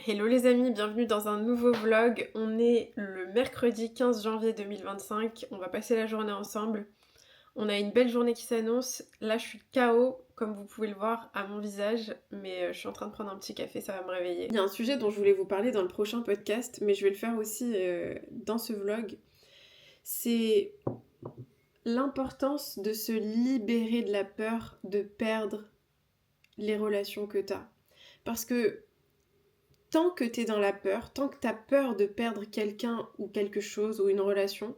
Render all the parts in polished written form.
Hello les amis, bienvenue dans un nouveau vlog. On est le mercredi 15 janvier 2025, on va passer la journée ensemble. On a une belle journée qui s'annonce. Là je suis KO, comme vous pouvez le voir à mon visage, mais je suis en train de prendre un petit café, ça va me réveiller. Il y a un sujet dont je voulais vous parler dans le prochain podcast, mais je vais le faire aussi dans ce vlog. C'est l'importance de se libérer de la peur de perdre les relations que t'as. Parce que tant que t'es dans la peur, tant que t'as peur de perdre quelqu'un ou quelque chose ou une relation,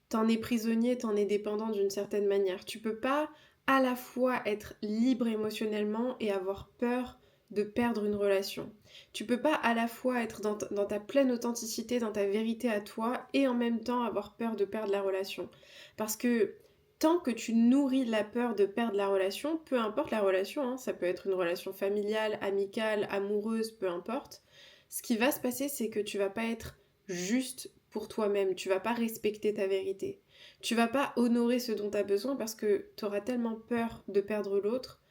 t'en es prisonnier, t'en es dépendant d'une certaine manière. Tu peux pas à la fois être libre émotionnellement et avoir peur de perdre une relation. Tu peux pas à la fois être dans ta pleine authenticité, dans ta vérité à toi et en même temps avoir peur de perdre la relation. Parce que tant que tu nourris la peur de perdre la relation, peu importe la relation, hein, ça peut être une relation familiale, amicale, amoureuse, peu importe, ce qui va se passer, c'est que tu vas pas être juste pour toi-même, tu vas pas respecter ta vérité. Tu vas pas honorer ce dont tu as besoin parce que tu auras tellement peur de perdre l'autre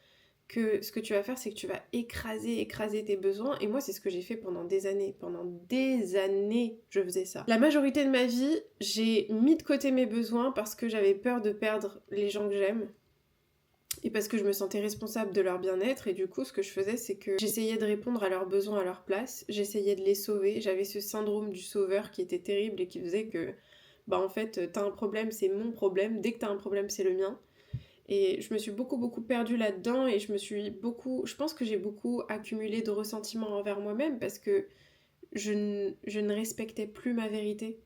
que ce que tu vas faire, c'est que tu vas écraser tes besoins. Et moi, c'est ce que j'ai fait pendant des années. Pendant des années, je faisais ça. La majorité de ma vie, j'ai mis de côté mes besoins parce que j'avais peur de perdre les gens que j'aime. Et parce que je me sentais responsable de leur bien-être. Et du coup, ce que je faisais, c'est que j'essayais de répondre à leurs besoins à leur place. J'essayais de les sauver. J'avais ce syndrome du sauveur qui était terrible et qui faisait que, bah en fait, t'as un problème, c'est mon problème. Dès que t'as un problème, c'est le mien. Et je me suis beaucoup perdue là-dedans et je pense que j'ai beaucoup accumulé de ressentiments envers moi-même parce que je ne respectais plus ma vérité.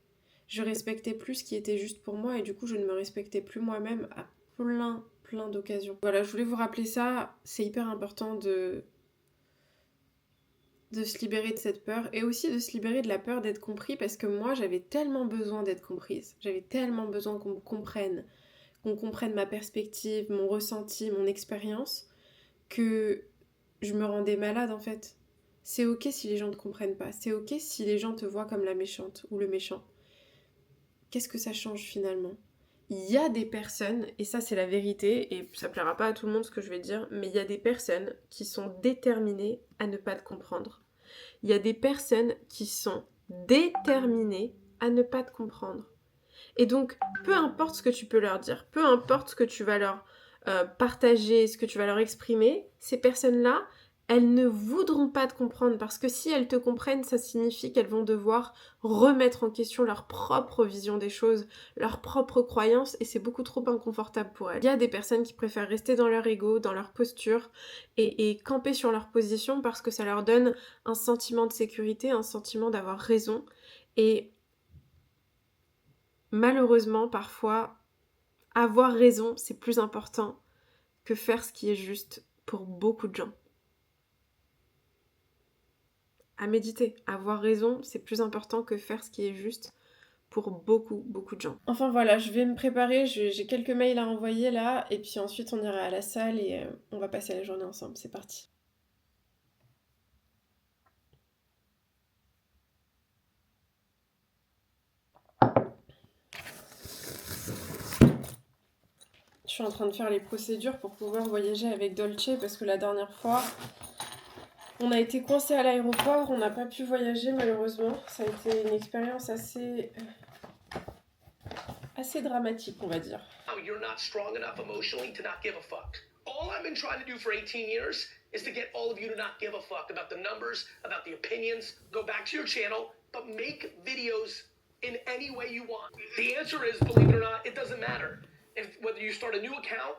Je respectais plus ce qui était juste pour moi et du coup je ne me respectais plus moi-même à plein d'occasions. Voilà, je voulais vous rappeler ça, c'est hyper important de se libérer de cette peur et aussi de se libérer de la peur d'être compris parce que moi j'avais tellement besoin d'être comprise, j'avais tellement besoin qu'on comprenne ma perspective, mon ressenti, mon expérience, que je me rendais malade en fait. C'est ok si les gens ne te comprennent pas, c'est ok si les gens te voient comme la méchante ou le méchant. Qu'est-ce que ça change finalement ? Il y a des personnes, et ça c'est la vérité, et ça plaira pas à tout le monde ce que je vais dire, mais il y a des personnes qui sont déterminées à ne pas te comprendre. Il y a des personnes qui sont déterminées à ne pas te comprendre. Et donc, peu importe ce que tu peux leur dire, peu importe ce que tu vas leur partager, ce que tu vas leur exprimer, ces personnes-là, elles ne voudront pas te comprendre parce que si elles te comprennent, ça signifie qu'elles vont devoir remettre en question leur propre vision des choses, leur propre croyance et c'est beaucoup trop inconfortable pour elles. Il y a des personnes qui préfèrent rester dans leur ego, dans leur posture et camper sur leur position parce que ça leur donne un sentiment de sécurité, un sentiment d'avoir raison et malheureusement, parfois, avoir raison, c'est plus important que faire ce qui est juste pour beaucoup de gens. À méditer, avoir raison, c'est plus important que faire ce qui est juste pour beaucoup de gens. Enfin voilà, je vais me préparer, j'ai quelques mails à envoyer là, et puis ensuite on ira à la salle et on va passer la journée ensemble, c'est parti. Je suis en train de faire les procédures pour pouvoir voyager avec Dolce parce que la dernière fois, on a été coincé à l'aéroport, on n'a pas pu voyager malheureusement. Ça a été une expérience assez dramatique, on va dire. You're not strong enough emotionally to not give a fuck. All I've been trying to do for 18 years is to get all of you to not give a fuck about the numbers, about the opinions. Go back to your channel, but make videos in any way you want. The answer is, believe it or not, it doesn't matter. Whether you start a new account,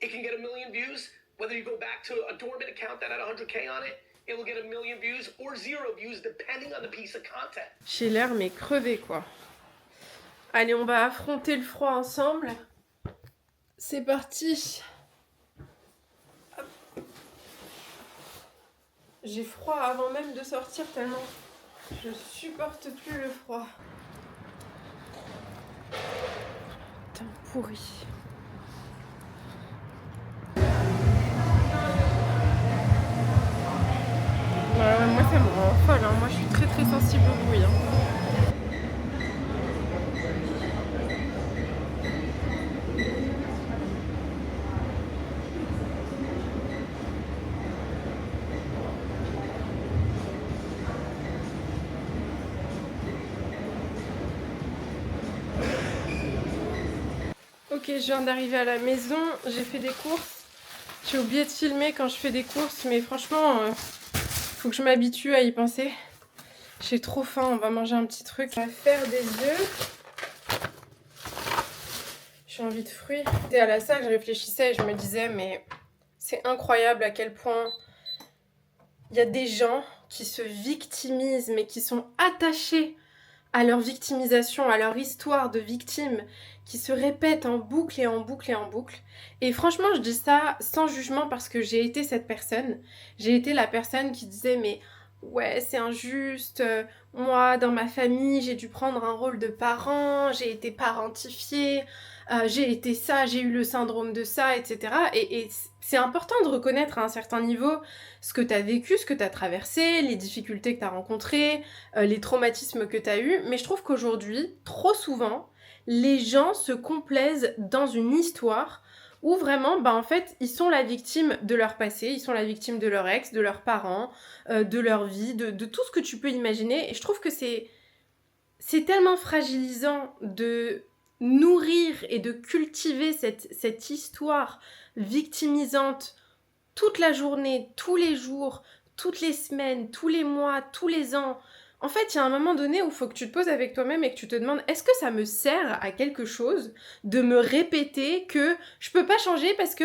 it can get 1 million views. Whether you go back to a dormant account that had 100K on it, it will get 1 million views or 0 views depending on the piece of content. J'ai l'air mais crevé quoi. Allez, on va affronter le froid ensemble. C'est parti. Hop. J'ai froid avant même de sortir tellement je supporte plus le froid. Putain, pourri. Moi ça me rend folle, hein. Moi je suis très sensible au bruit. Ok, je viens d'arriver à la maison, j'ai fait des courses. J'ai oublié de filmer quand je fais des courses, mais franchement, faut que je m'habitue à y penser. J'ai trop faim, on va manger un petit truc. On va faire des œufs. J'ai envie de fruits. J'étais à la salle, je réfléchissais et je me disais, mais c'est incroyable à quel point il y a des gens qui se victimisent, mais qui sont attachés à leur victimisation, à leur histoire de victime, qui se répète en boucle et en boucle et en boucle. Et franchement, je dis ça sans jugement parce que j'ai été cette personne. J'ai été la personne qui disait mais ouais, c'est injuste, moi, dans ma famille, j'ai dû prendre un rôle de parent, j'ai été parentifiée, j'ai été ça, j'ai eu le syndrome de ça, etc. Et c'est important de reconnaître à un certain niveau ce que tu as vécu, ce que tu as traversé, les difficultés que tu as rencontrées, les traumatismes que tu as eus. Mais je trouve qu'aujourd'hui, trop souvent, les gens se complaisent dans une histoire où vraiment, en fait, ils sont la victime de leur passé, ils sont la victime de leur ex, de leurs parents, de leur vie, de tout ce que tu peux imaginer. Et je trouve que c'est tellement fragilisant de nourrir et de cultiver cette histoire victimisante toute la journée, tous les jours, toutes les semaines, tous les mois, tous les ans. En fait, il y a un moment donné où il faut que tu te poses avec toi-même et que tu te demandes est-ce que ça me sert à quelque chose de me répéter que je peux pas changer parce que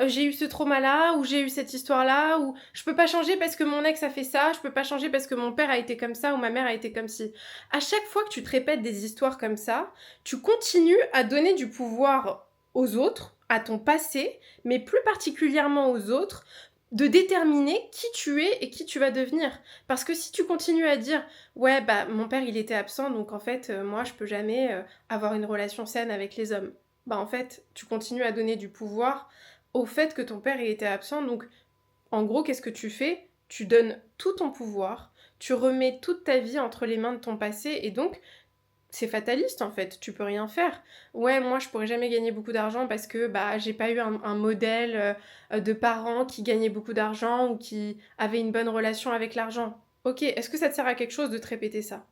j'ai eu ce trauma-là ou j'ai eu cette histoire-là ou je peux pas changer parce que mon ex a fait ça, je peux pas changer parce que mon père a été comme ça ou ma mère a été comme ci. À chaque fois que tu te répètes des histoires comme ça, tu continues à donner du pouvoir aux autres, à ton passé, mais plus particulièrement aux autres, de déterminer qui tu es et qui tu vas devenir. Parce que si tu continues à dire « Ouais, mon père, il était absent, donc en fait, moi, je peux jamais avoir une relation saine avec les hommes. » En fait, tu continues à donner du pouvoir au fait que ton père, il était absent. Donc, en gros, qu'est-ce que tu fais ? Tu donnes tout ton pouvoir, tu remets toute ta vie entre les mains de ton passé, et donc, c'est fataliste en fait, tu peux rien faire. Ouais, moi je pourrais jamais gagner beaucoup d'argent parce que j'ai pas eu un modèle de parents qui gagnait beaucoup d'argent ou qui avait une bonne relation avec l'argent. Ok, est-ce que ça te sert à quelque chose de te répéter ça ?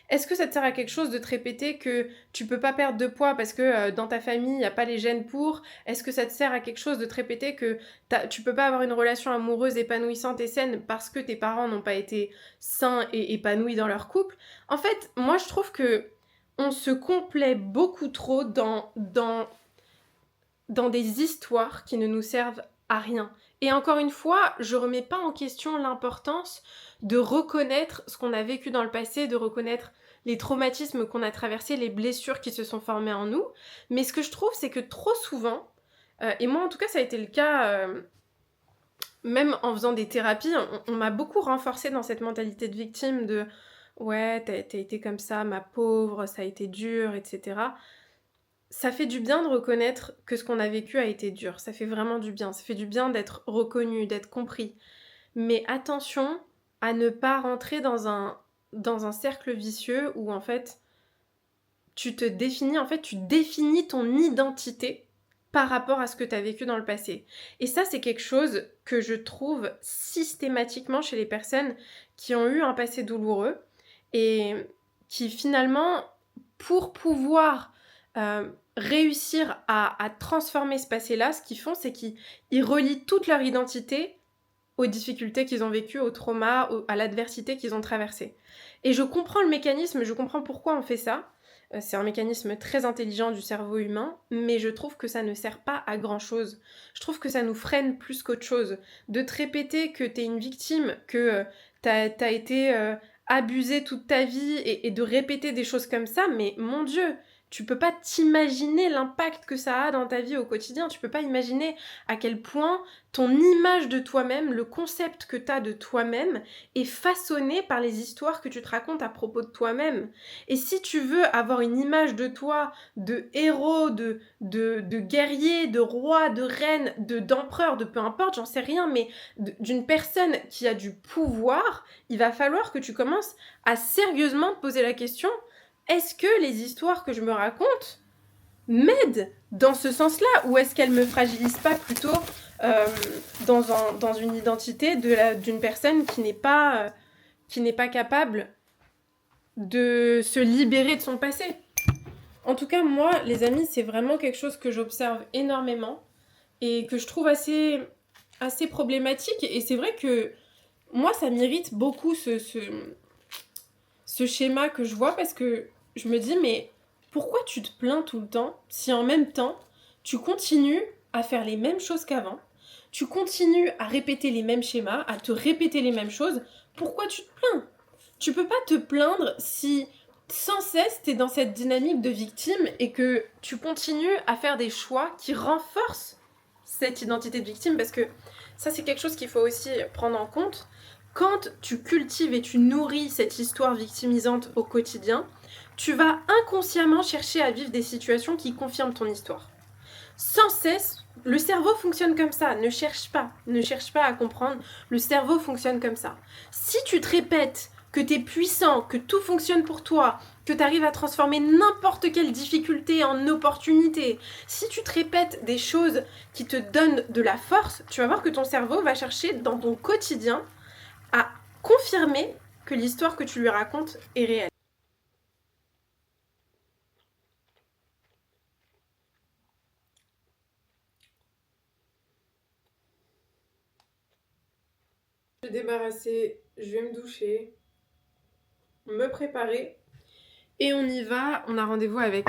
Est-ce que ça te sert à quelque chose de te répéter que tu peux pas perdre de poids parce que dans ta famille il n'y a pas les gènes pour ? Est-ce que ça te sert à quelque chose de te répéter que tu peux pas avoir une relation amoureuse épanouissante et saine parce que tes parents n'ont pas été sains et épanouis dans leur couple ? En fait, moi je trouve que on se complaît beaucoup trop dans des histoires qui ne nous servent à rien. Et encore une fois, je remets pas en question l'importance de reconnaître ce qu'on a vécu dans le passé, de reconnaître les traumatismes qu'on a traversés, les blessures qui se sont formées en nous. Mais ce que je trouve, c'est que trop souvent, et moi en tout cas ça a été le cas, même en faisant des thérapies, on m'a beaucoup renforcée dans cette mentalité de victime de « ouais, t'as été comme ça, ma pauvre, ça a été dur, etc. » Ça fait du bien de reconnaître que ce qu'on a vécu a été dur. Ça fait vraiment du bien. Ça fait du bien d'être reconnu, d'être compris. Mais attention à ne pas rentrer dans un cercle vicieux où en fait, tu définis ton identité par rapport à ce que tu as vécu dans le passé. Et ça, c'est quelque chose que je trouve systématiquement chez les personnes qui ont eu un passé douloureux et qui finalement, pour pouvoir réussir à transformer ce passé-là, ce qu'ils font, c'est qu'ils relient toute leur identité aux difficultés qu'ils ont vécues, au trauma, à l'adversité qu'ils ont traversée. Et je comprends le mécanisme, je comprends pourquoi on fait ça. C'est un mécanisme très intelligent du cerveau humain, mais je trouve que ça ne sert pas à grand-chose. Je trouve que ça nous freine plus qu'autre chose. De te répéter que t'es une victime, que t'as été abusé toute ta vie et de répéter des choses comme ça, mais mon Dieu, tu peux pas t'imaginer l'impact que ça a dans ta vie au quotidien. Tu peux pas imaginer à quel point ton image de toi-même, le concept que tu as de toi-même est façonné par les histoires que tu te racontes à propos de toi-même. Et si tu veux avoir une image de toi, de héros, de guerrier, de roi, de reine, d'empereur, de peu importe, j'en sais rien, mais d'une personne qui a du pouvoir, il va falloir que tu commences à sérieusement te poser la question: est-ce que les histoires que je me raconte m'aident dans ce sens-là, ou est-ce qu'elles me fragilisent pas plutôt dans une identité d'une personne qui n'est pas capable de se libérer de son passé ? En tout cas, moi, les amis, c'est vraiment quelque chose que j'observe énormément et que je trouve assez problématique. Et c'est vrai que moi, ça m'irrite beaucoup ce schéma que je vois parce que je me dis, mais pourquoi tu te plains tout le temps si en même temps, tu continues à faire les mêmes choses qu'avant, tu continues à répéter les mêmes schémas, à te répéter les mêmes choses, pourquoi tu te plains? Tu peux pas te plaindre si sans cesse t'es dans cette dynamique de victime et que tu continues à faire des choix qui renforcent cette identité de victime, parce que ça c'est quelque chose qu'il faut aussi prendre en compte. Quand tu cultives et tu nourris cette histoire victimisante au quotidien, tu vas inconsciemment chercher à vivre des situations qui confirment ton histoire. Sans cesse, le cerveau fonctionne comme ça. Ne cherche pas à comprendre. Le cerveau fonctionne comme ça. Si tu te répètes que tu es puissant, que tout fonctionne pour toi, que tu arrives à transformer n'importe quelle difficulté en opportunité, si tu te répètes des choses qui te donnent de la force, tu vas voir que ton cerveau va chercher dans ton quotidien à confirmer que l'histoire que tu lui racontes est réelle. Je vais débarrasser, je vais me doucher, me préparer et on y va. On a rendez-vous avec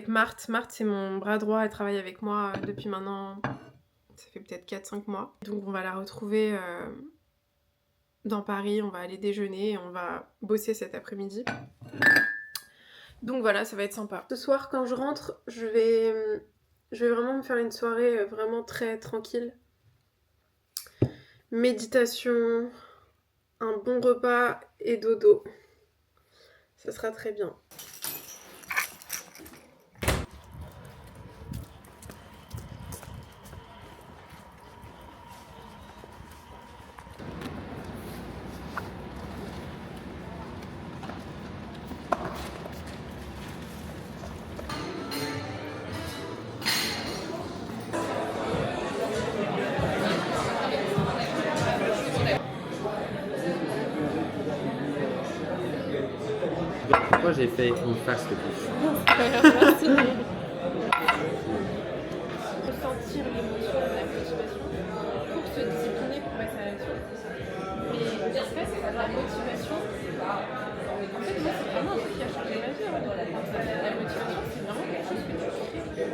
Marthe. Marthe, c'est mon bras droit, elle travaille avec moi depuis maintenant, ça fait peut-être 4-5 mois. Donc on va la retrouver dans Paris, on va aller déjeuner et on va bosser cet après-midi. Donc voilà, ça va être sympa. Ce soir, quand je rentre, je vais vraiment me faire une soirée vraiment très tranquille. Méditation, un bon repas et dodo. Ça sera très bien. Pourquoi j'ai fait une face de bouche? Merci. Ressentir l'émotion de la motivation pour se discipliner pour passer à l'action. Mais en fait, la motivation, en fait, moi, c'est vraiment un truc qui a changé ma vie. La motivation, c'est vraiment quelque chose que tu crées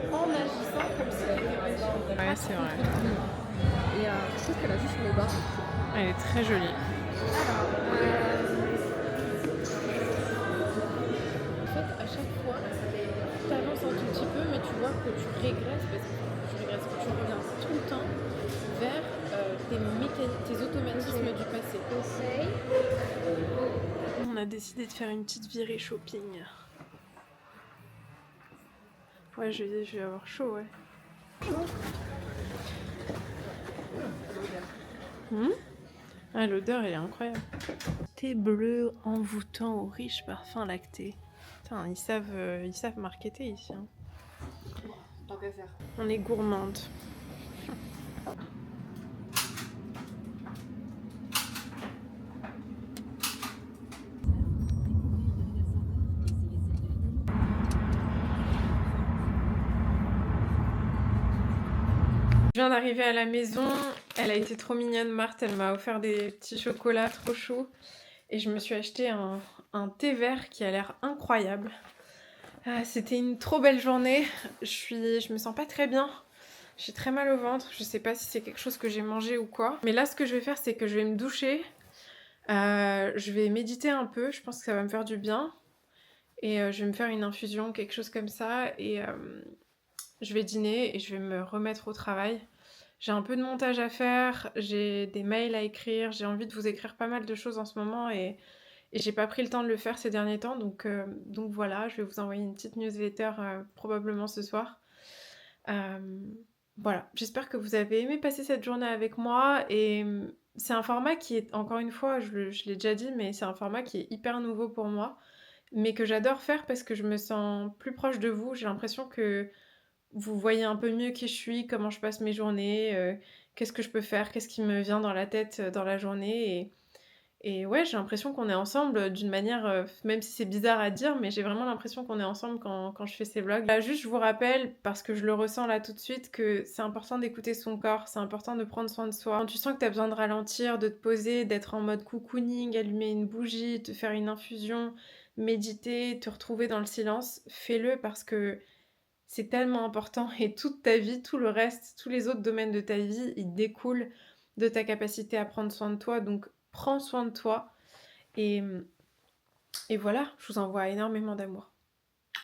en agissant comme si tu étais motivé. Ouais, c'est vrai. Et je trouve qu'elle a juste le bas. Elle est très jolie. En fait, à chaque fois, tu avances un tout petit peu, mais tu vois que tu régresses, parce que tu reviens tout le temps vers tes automatismes du passé. Conseil. On a décidé de faire une petite virée shopping. Ouais, je vais avoir chaud, ouais. Ah, l'odeur, elle est incroyable. Thé bleu envoûtant au riche parfum lacté. Putain, ils savent marketer ici. Hein. Tant qu'à faire. On est gourmande. Je viens d'arriver à la maison, elle a été trop mignonne, Marthe, elle m'a offert des petits chocolats trop chauds et je me suis acheté un thé vert qui a l'air incroyable. C'était une trop belle journée, je me sens pas très bien, j'ai très mal au ventre, je sais pas si c'est quelque chose que j'ai mangé ou quoi. Mais là ce que je vais faire c'est que je vais me doucher, je vais méditer un peu, je pense que ça va me faire du bien. Et je vais me faire une infusion, quelque chose comme ça, et je vais dîner et je vais me remettre au travail. J'ai un peu de montage à faire, j'ai des mails à écrire, j'ai envie de vous écrire pas mal de choses en ce moment et j'ai pas pris le temps de le faire ces derniers temps, donc voilà, je vais vous envoyer une petite newsletter probablement ce soir. Voilà, j'espère que vous avez aimé passer cette journée avec moi et c'est un format qui est, encore une fois, je l'ai déjà dit, mais c'est un format qui est hyper nouveau pour moi, mais que j'adore faire parce que je me sens plus proche de vous. J'ai l'impression que vous voyez un peu mieux qui je suis, comment je passe mes journées, qu'est-ce que je peux faire, qu'est-ce qui me vient dans la tête dans la journée. Et ouais, j'ai l'impression qu'on est ensemble d'une manière, même si c'est bizarre à dire, mais j'ai vraiment l'impression qu'on est ensemble quand je fais ces vlogs. Bah, juste, je vous rappelle, parce que je le ressens là tout de suite, que c'est important d'écouter son corps, c'est important de prendre soin de soi. Quand tu sens que tu as besoin de ralentir, de te poser, d'être en mode cocooning, allumer une bougie, te faire une infusion, méditer, te retrouver dans le silence, fais-le parce que c'est tellement important et toute ta vie, tout le reste, tous les autres domaines de ta vie, ils découlent de ta capacité à prendre soin de toi. Donc prends soin de toi et voilà, je vous envoie énormément d'amour.